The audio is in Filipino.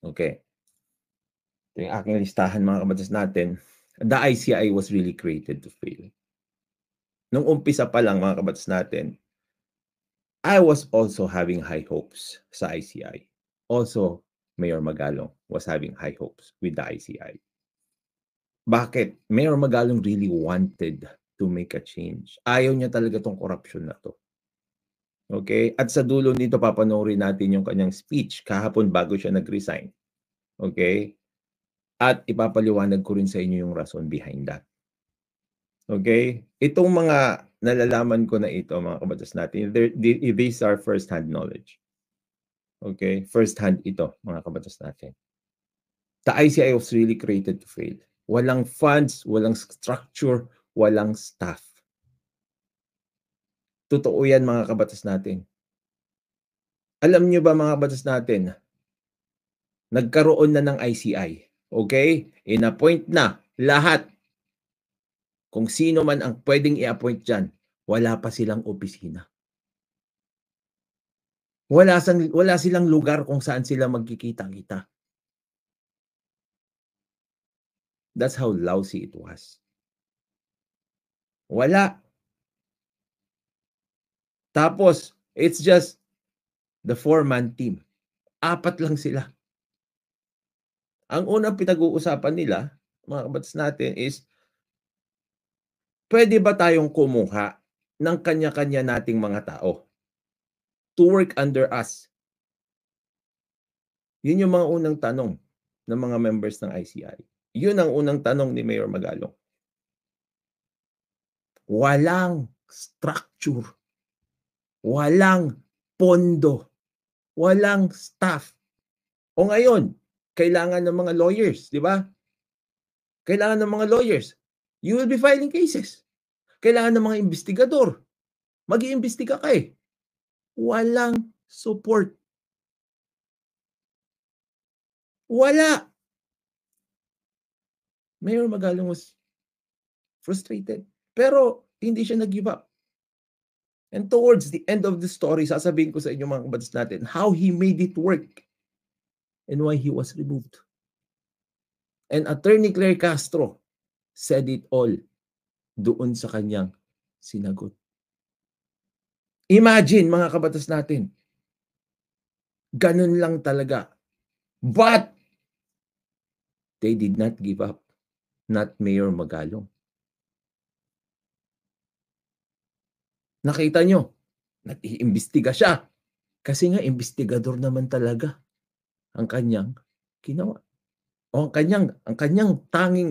Okay. Ito yung aking listahan mga kabatas natin. The ICI was really created to fail. Nung umpisa pa lang mga kabatas natin, I was also having high hopes sa ICI. Also, Mayor Magalong was having high hopes with the ICI. Bakit? Mayor Magalong really wanted to make a change. Ayaw niya talaga tong corruption na to. Okay? At sa dulo nito, papanoorin natin yung kanyang speech kahapon bago siya nag-resign. Okay? At ipapaliwanag ko rin sa inyo yung rason behind that. Okay? Itong mga nalalaman ko na ito, mga kabatas natin, these are first-hand knowledge. Okay? First-hand ito, mga kabatas natin. The ICI was really created to fail. Walang funds, walang structure, walang staff. Totoo yan, mga kabatas natin. Alam nyo ba, mga kabatas natin, nagkaroon na ng ICI. Okay? In-appoint na lahat. Kung sino man ang pwedeng i-appoint dyan, wala pa silang opisina. Wala silang lugar kung saan sila magkikita-kita. That's how lousy it was. Wala. Tapos, it's just the 4-man team. 4 lang sila. Ang unang pinag-uusapan nila, mga kabatas natin, is pwede ba tayong kumuha ng kanya-kanya nating mga tao to work under us? Yun yung mga unang tanong ng mga members ng ICI. Yun ang unang tanong ni Mayor Magalong. Walang structure. Walang pondo. Walang staff. O ngayon, kailangan ng mga lawyers, di ba? Kailangan ng mga lawyers. You will be filing cases. Kailangan ng mga investigador. Mag-iimbestiga ka eh. Walang support. Wala. Mayor Magalong was frustrated. Pero hindi siya nag-give up. And towards the end of the story, sasabihin ko sa inyo mga kabatas natin how he made it work and why he was removed. And Attorney Claire Castro said it all doon sa kanyang sinagot. Imagine mga kabatas natin, ganun lang talaga. But they did not give up. Not Mayor Magalong. Nakita nyo, nag-iimbestiga siya. Kasi nga, investigador naman talaga ang kanyang ginawa. O ang kanyang tanging